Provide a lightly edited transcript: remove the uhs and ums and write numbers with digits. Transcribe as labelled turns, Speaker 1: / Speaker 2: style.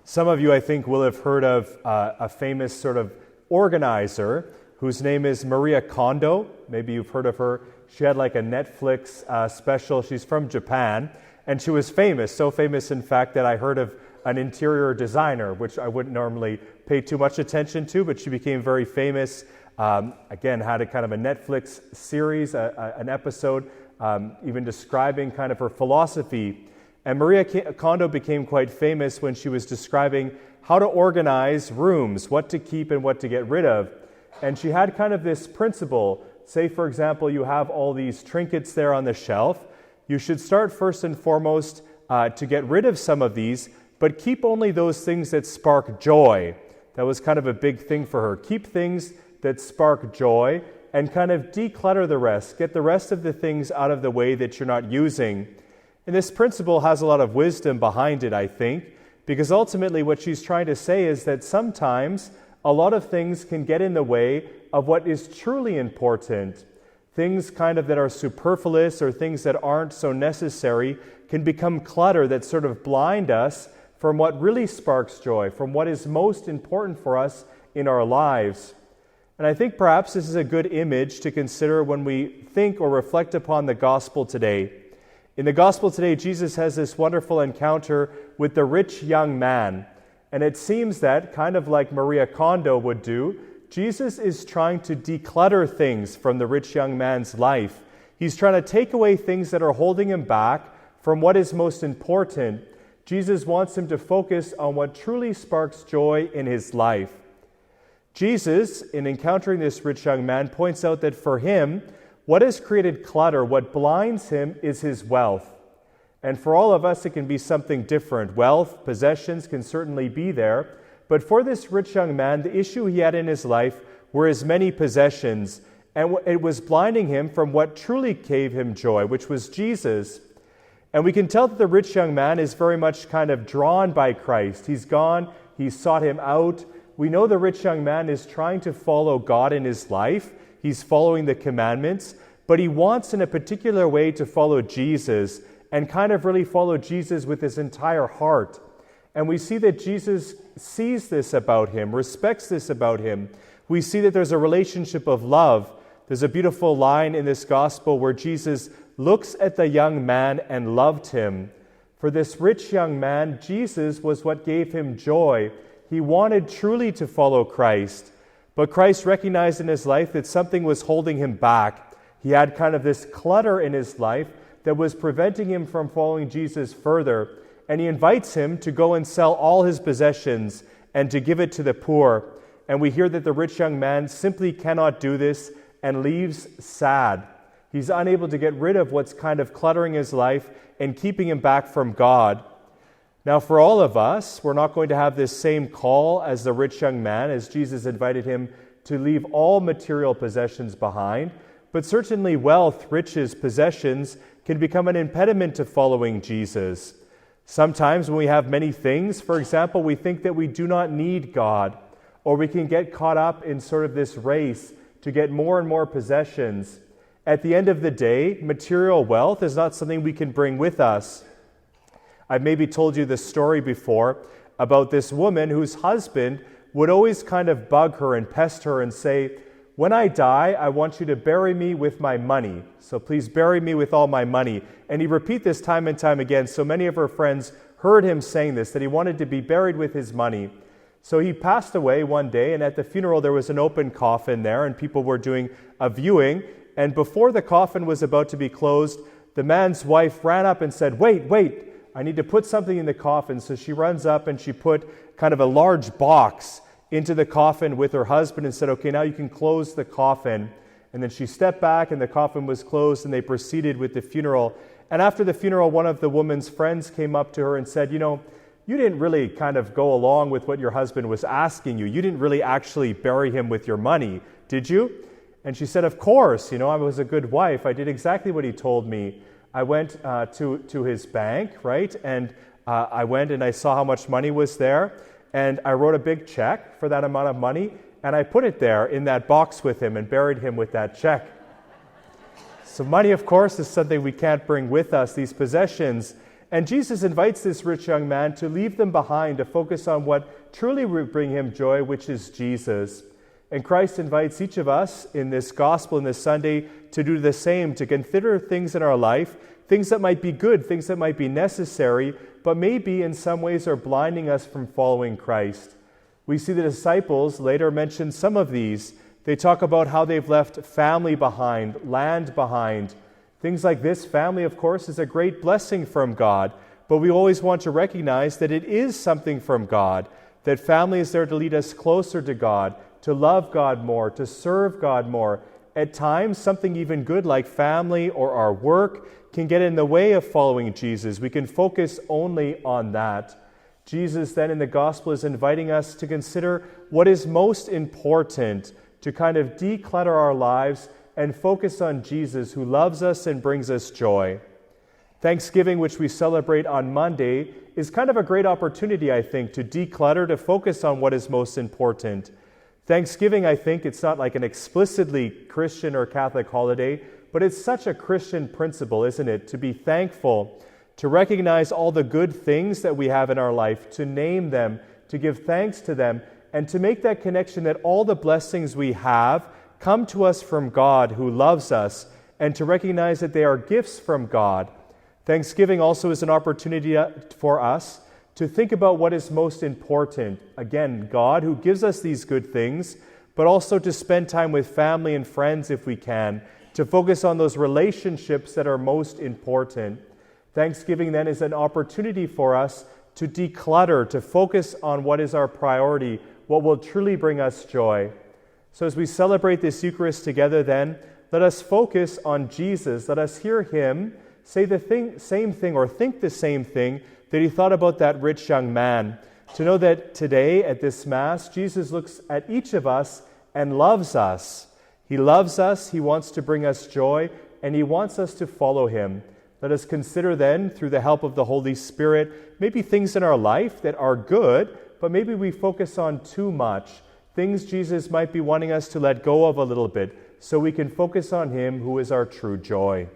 Speaker 1: Some of you, I think, will have heard of a famous sort of organizer whose name is Maria Kondo. Maybe you've heard of her. She had like a Netflix special. She's from Japan, and she was famous, so famous, in fact, that I heard of an interior designer, which I wouldn't normally pay too much attention to, but she became very famous. Again, had a kind of a Netflix series, an episode, even describing kind of her philosophy. And Maria Kondo became quite famous when she was describing how to organize rooms, what to keep and what to get rid of. And she had kind of this principle. Say, for example, you have all these trinkets there on the shelf. You should start first and foremost to get rid of some of these, but keep only those things that spark joy. That was kind of a big thing for her. Keep things that spark joy and kind of declutter the rest. Get the rest of the things out of the way that you're not using. And this principle has a lot of wisdom behind it, I think, because ultimately what she's trying to say is that sometimes a lot of things can get in the way of what is truly important. Things kind of that are superfluous or things that aren't so necessary can become clutter that sort of blind us from what really sparks joy, from what is most important for us in our lives. And I think perhaps this is a good image to consider when we think or reflect upon the gospel today. In the gospel today, Jesus has this wonderful encounter with the rich young man. And it seems that, kind of like Maria Kondo would do, Jesus is trying to declutter things from the rich young man's life. He's trying to take away things that are holding him back from what is most important. Jesus wants him to focus on what truly sparks joy in his life. Jesus, in encountering this rich young man, points out that for him, what has created clutter, what blinds him, is his wealth. And for all of us, it can be something different. Wealth, possessions can certainly be there. But for this rich young man, the issue he had in his life were his many possessions. And it was blinding him from what truly gave him joy, which was Jesus. And we can tell that the rich young man is very much kind of drawn by Christ. He's gone, he's sought him out. We know the rich young man is trying to follow God in his life. He's following the commandments, but he wants in a particular way to follow Jesus and kind of really follow Jesus with his entire heart. And we see that Jesus sees this about him, respects this about him. We see that there's a relationship of love. There's a beautiful line in this gospel where Jesus looks at the young man and loved him. For this rich young man, Jesus was what gave him joy. He wanted truly to follow Christ. But Christ recognized in his life that something was holding him back. He had kind of this clutter in his life that was preventing him from following Jesus further. And he invites him to go and sell all his possessions and to give it to the poor. And we hear that the rich young man simply cannot do this and leaves sad. He's unable to get rid of what's kind of cluttering his life and keeping him back from God. Now, for all of us, we're not going to have this same call as the rich young man, as Jesus invited him to leave all material possessions behind. But certainly wealth, riches, possessions can become an impediment to following Jesus. Sometimes when we have many things, for example, we think that we do not need God, or we can get caught up in sort of this race to get more and more possessions. At the end of the day, material wealth is not something we can bring with us. I've maybe told you this story before about this woman whose husband would always kind of bug her and pest her and say, "When I die, I want you to bury me with my money. So please bury me with all my money." And he'd repeat this time and time again. So many of her friends heard him saying this, that he wanted to be buried with his money. So he passed away one day, and at the funeral there was an open coffin there, and people were doing a viewing. And before the coffin was about to be closed, the man's wife ran up and said, Wait, I need to put something in the coffin." So she runs up and she put kind of a large box into the coffin with her husband and said, "Okay, now you can close the coffin." And then she stepped back and the coffin was closed and they proceeded with the funeral. And after the funeral, one of the woman's friends came up to her and said, "You didn't really kind of go along with what your husband was asking you. You didn't really actually bury him with your money, did you?" And she said, "Of course, I was a good wife. I did exactly what he told me. I went to his bank, right? And I went and I saw how much money was there. And I wrote a big check for that amount of money. And I put it there in that box with him and buried him with that check." So money, of course, is something we can't bring with us, these possessions. And Jesus invites this rich young man to leave them behind, to focus on what truly will bring him joy, which is Jesus. And Christ invites each of us in this gospel, in this Sunday, to do the same, to consider things in our life, things that might be good, things that might be necessary, but maybe in some ways are blinding us from following Christ. We see the disciples later mention some of these. They talk about how they've left family behind, land behind. Things like this. Family, of course, is a great blessing from God, but we always want to recognize that it is something from God, that family is there to lead us closer to God, to love God more, to serve God more. At times, something even good like family or our work can get in the way of following Jesus. We can focus only on that. Jesus then in the gospel is inviting us to consider what is most important, to kind of declutter our lives and focus on Jesus, who loves us and brings us joy. Thanksgiving, which we celebrate on Monday, is kind of a great opportunity, I think, to declutter, to focus on what is most important. Thanksgiving, I think, it's not like an explicitly Christian or Catholic holiday, but it's such a Christian principle, isn't it? To be thankful, to recognize all the good things that we have in our life, to name them, to give thanks to them, and to make that connection that all the blessings we have come to us from God who loves us, and to recognize that they are gifts from God. Thanksgiving also is an opportunity for us to think about what is most important. Again, God who gives us these good things, but also to spend time with family and friends if we can, to focus on those relationships that are most important. Thanksgiving then is an opportunity for us to declutter, to focus on what is our priority, what will truly bring us joy. So as we celebrate this Eucharist together then, let us focus on Jesus. Let us hear him say the same thing or think the same thing that he thought about that rich young man. To know that today at this Mass, Jesus looks at each of us and loves us. He loves us, he wants to bring us joy, and he wants us to follow him. Let us consider then, through the help of the Holy Spirit, maybe things in our life that are good, but maybe we focus on too much. Things Jesus might be wanting us to let go of a little bit, so we can focus on him who is our true joy.